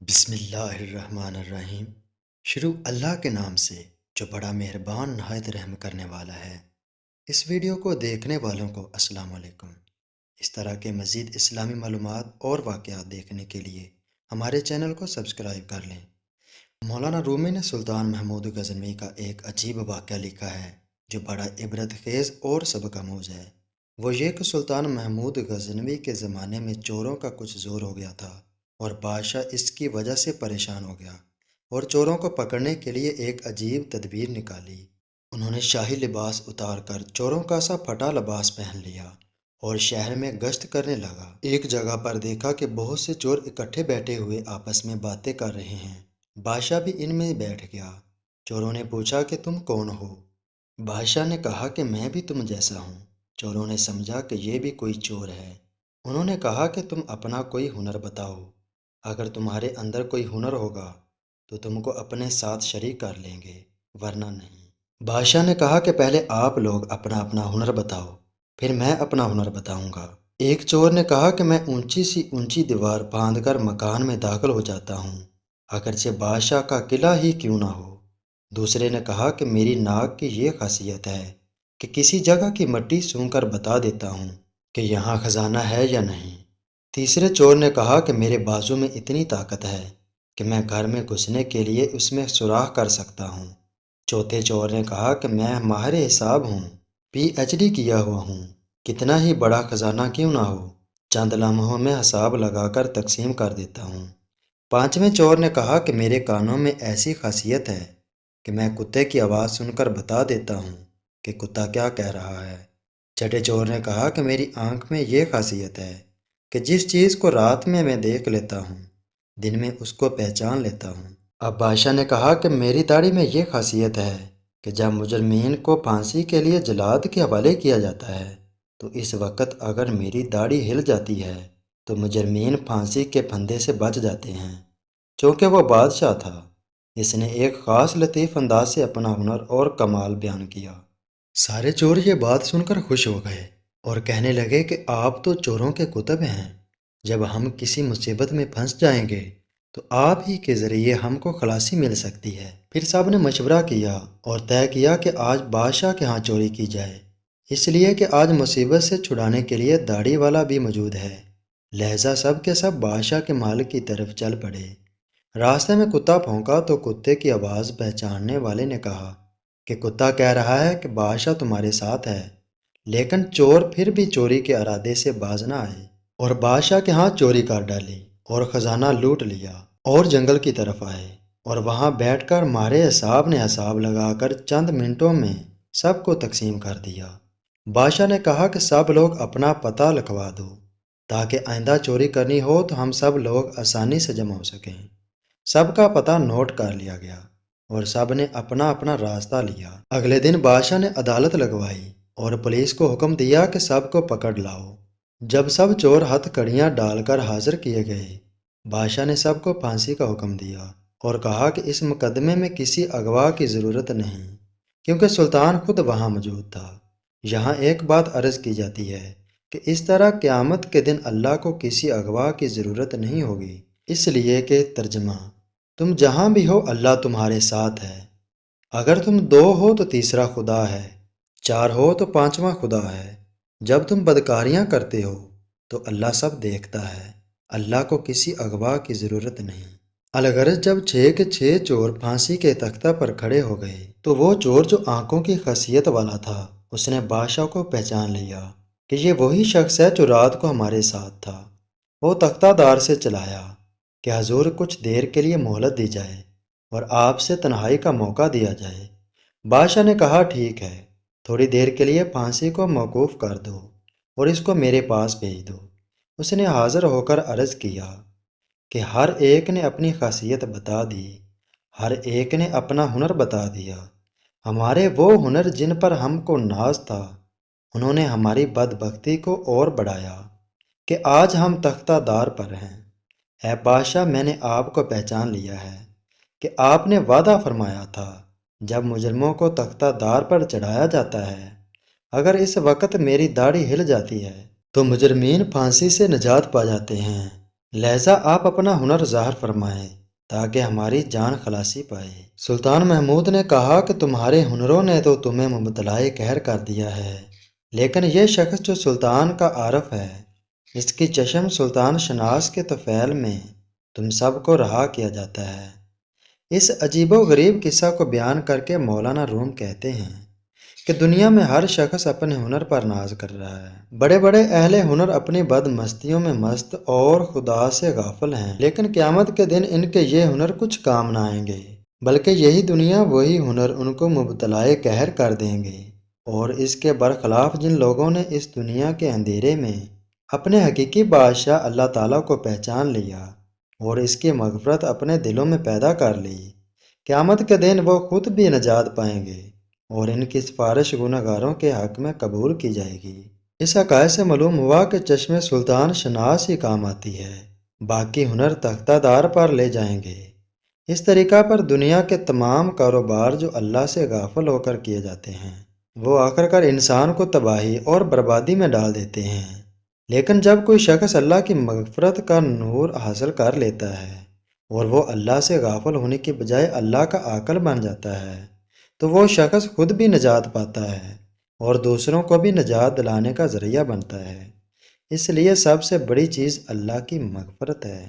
بسم اللہ الرحمن الرحیم۔ شروع اللہ کے نام سے جو بڑا مہربان نہایت رحم کرنے والا ہے۔ اس ویڈیو کو دیکھنے والوں کو السلام علیکم۔ اس طرح کے مزید اسلامی معلومات اور واقعات دیکھنے کے لیے ہمارے چینل کو سبسکرائب کر لیں۔ مولانا رومی نے سلطان محمود غزنوی کا ایک عجیب واقعہ لکھا ہے جو بڑا عبرت خیز اور سبق آموز ہے۔ وہ یہ کہ سلطان محمود غزنوی کے زمانے میں چوروں کا کچھ زور ہو گیا تھا اور بادشاہ اس کی وجہ سے پریشان ہو گیا اور چوروں کو پکڑنے کے لیے ایک عجیب تدبیر نکالی۔ انہوں نے شاہی لباس اتار کر چوروں کا سا پھٹا لباس پہن لیا اور شہر میں گشت کرنے لگا۔ ایک جگہ پر دیکھا کہ بہت سے چور اکٹھے بیٹھے ہوئے آپس میں باتیں کر رہے ہیں۔ بادشاہ بھی ان میں بیٹھ گیا۔ چوروں نے پوچھا کہ تم کون ہو؟ بادشاہ نے کہا کہ میں بھی تم جیسا ہوں۔ چوروں نے سمجھا کہ یہ بھی کوئی چور ہے۔ انہوں نے کہا کہ تم اپنا کوئی ہنر بتاؤ۔ اگر تمہارے اندر کوئی ہنر ہوگا تو تم کو اپنے ساتھ شریک کر لیں گے، ورنہ نہیں۔ بادشاہ نے کہا کہ پہلے آپ لوگ اپنا اپنا ہنر بتاؤ، پھر میں اپنا ہنر بتاؤں گا۔ ایک چور نے کہا کہ میں اونچی سی اونچی دیوار باندھ کر مکان میں داخل ہو جاتا ہوں، اگرچہ بادشاہ کا قلعہ ہی کیوں نہ ہو۔ دوسرے نے کہا کہ میری ناک کی یہ خاصیت ہے کہ کسی جگہ کی مٹی سونگھ کر بتا دیتا ہوں کہ یہاں خزانہ ہے یا نہیں۔ تیسرے چور نے کہا کہ میرے بازو میں اتنی طاقت ہے کہ میں گھر میں گھسنے کے لیے اس میں سوراخ کر سکتا ہوں۔ چوتھے چور نے کہا کہ میں ماہر حساب ہوں، PhD کیا ہوا ہوں، کتنا ہی بڑا خزانہ کیوں نہ ہو، چند لمحوں میں حساب لگا کر تقسیم کر دیتا ہوں۔ پانچویں چور نے کہا کہ میرے کانوں میں ایسی خاصیت ہے کہ میں کتے کی آواز سن کر بتا دیتا ہوں کہ کتا کیا کہہ رہا ہے۔ چھٹے چور نے کہا کہ میری آنکھ میں یہ خاصیت ہے کہ جس چیز کو رات میں دیکھ لیتا ہوں، دن میں اس کو پہچان لیتا ہوں۔ اب بادشاہ نے کہا کہ میری داڑھی میں یہ خاصیت ہے کہ جب مجرمین کو پھانسی کے لیے جلاد کے حوالے کیا جاتا ہے تو اس وقت اگر میری داڑھی ہل جاتی ہے تو مجرمین پھانسی کے پھندے سے بچ جاتے ہیں۔ چونکہ وہ بادشاہ تھا، اس نے ایک خاص لطیف انداز سے اپنا ہنر اور کمال بیان کیا۔ سارے چور یہ بات سن کر خوش ہو گئے اور کہنے لگے کہ آپ تو چوروں کے قطب ہیں۔ جب ہم کسی مصیبت میں پھنس جائیں گے تو آپ ہی کے ذریعے ہم کو خلاصی مل سکتی ہے۔ پھر سب نے مشورہ کیا اور طے کیا کہ آج بادشاہ کے ہاں چوری کی جائے، اس لیے کہ آج مصیبت سے چھڑانے کے لیے داڑھی والا بھی موجود ہے۔ لہذا سب کے سب بادشاہ کے محل کی طرف چل پڑے۔ راستے میں کتا بھونکا تو کتے کی آواز پہچاننے والے نے کہا کہ کتا کہہ رہا ہے کہ بادشاہ تمہارے ساتھ ہے، لیکن چور پھر بھی چوری کے ارادے سے باز نہ آئے اور بادشاہ کے ہاں چوری کر ڈالی اور خزانہ لوٹ لیا اور جنگل کی طرف آئے اور وہاں بیٹھ کر ماہر حساب نے حساب لگا کر چند منٹوں میں سب کو تقسیم کر دیا۔ بادشاہ نے کہا کہ سب لوگ اپنا پتہ لکھوا دو تاکہ آئندہ چوری کرنی ہو تو ہم سب لوگ آسانی سے جمع ہو سکیں۔ سب کا پتہ نوٹ کر لیا گیا اور سب نے اپنا اپنا راستہ لیا۔ اگلے دن بادشاہ نے عدالت لگوائی اور پولیس کو حکم دیا کہ سب کو پکڑ لاؤ۔ جب سب چور ہتھ کڑیاں ڈال کر حاضر کیے گئے، بادشاہ نے سب کو پھانسی کا حکم دیا اور کہا کہ اس مقدمے میں کسی اغوا کی ضرورت نہیں، کیونکہ سلطان خود وہاں موجود تھا۔ یہاں ایک بات عرض کی جاتی ہے کہ اس طرح قیامت کے دن اللہ کو کسی اغوا کی ضرورت نہیں ہوگی، اس لیے کہ ترجمہ، تم جہاں بھی ہو اللہ تمہارے ساتھ ہے۔ اگر تم دو ہو تو تیسرا خدا ہے، چار ہو تو پانچواں خدا ہے۔ جب تم بدکاریاں کرتے ہو تو اللہ سب دیکھتا ہے، اللہ کو کسی اغوا کی ضرورت نہیں۔ الغرض جب 6 کے 6 چور پھانسی کے تختہ پر کھڑے ہو گئے تو وہ چور جو آنکھوں کی خاصیت والا تھا اس نے بادشاہ کو پہچان لیا کہ یہ وہی شخص ہے جو رات کو ہمارے ساتھ تھا۔ وہ تختہ دار سے چلایا کہ حضور کچھ دیر کے لیے مہلت دی جائے اور آپ سے تنہائی کا موقع دیا جائے۔ بادشاہ نے کہا ٹھیک ہے، تھوڑی دیر کے لیے پھانسی کو موقوف کر دو اور اس کو میرے پاس بھیج دو۔ اس نے حاضر ہو کر عرض کیا کہ ہر ایک نے اپنی خاصیت بتا دی، ہر ایک نے اپنا ہنر بتا دیا۔ ہمارے وہ ہنر جن پر ہم کو ناز تھا، انہوں نے ہماری بدبختی کو اور بڑھایا کہ آج ہم تختہ دار پر ہیں۔ اے بادشاہ، میں نے آپ کو پہچان لیا ہے کہ آپ نے وعدہ فرمایا تھا جب مجرموں کو تختہ دار پر چڑھایا جاتا ہے، اگر اس وقت میری داڑھی ہل جاتی ہے تو مجرمین پھانسی سے نجات پا جاتے ہیں، لہذا آپ اپنا ہنر ظاہر فرمائیں تاکہ ہماری جان خلاصی پائے۔ سلطان محمود نے کہا کہ تمہارے ہنروں نے تو تمہیں مبتلائے قہر کر دیا ہے، لیکن یہ شخص جو سلطان کا عارف ہے، اس کی چشم سلطان شناس کے طفیل میں تم سب کو رہا کیا جاتا ہے۔ اس عجیب و غریب قصہ کو بیان کر کے مولانا روم کہتے ہیں کہ دنیا میں ہر شخص اپنے ہنر پر ناز کر رہا ہے۔ بڑے بڑے اہل ہنر اپنی بد مستیوں میں مست اور خدا سے غافل ہیں، لیکن قیامت کے دن ان کے یہ ہنر کچھ کام نہ آئیں گے، بلکہ یہی دنیا وہی ہنر ان کو مبتلائے قہر کر دیں گے۔ اور اس کے برخلاف جن لوگوں نے اس دنیا کے اندھیرے میں اپنے حقیقی بادشاہ اللہ تعالیٰ کو پہچان لیا اور اس کی مغفرت اپنے دلوں میں پیدا کر لی، قیامت کے دن وہ خود بھی نجات پائیں گے اور ان کی سفارش گنہگاروں کے حق میں قبول کی جائے گی۔ اس حقائق سے معلوم ہوا کہ چشم سلطان شناس ہی کام آتی ہے، باقی ہنر تختہ دار پر لے جائیں گے۔ اس طریقہ پر دنیا کے تمام کاروبار جو اللہ سے غافل ہو کر کیے جاتے ہیں، وہ آخر کار انسان کو تباہی اور بربادی میں ڈال دیتے ہیں۔ لیکن جب کوئی شخص اللہ کی مغفرت کا نور حاصل کر لیتا ہے اور وہ اللہ سے غافل ہونے کی بجائے اللہ کا عاقل بن جاتا ہے، تو وہ شخص خود بھی نجات پاتا ہے اور دوسروں کو بھی نجات دلانے کا ذریعہ بنتا ہے۔ اس لیے سب سے بڑی چیز اللہ کی مغفرت ہے۔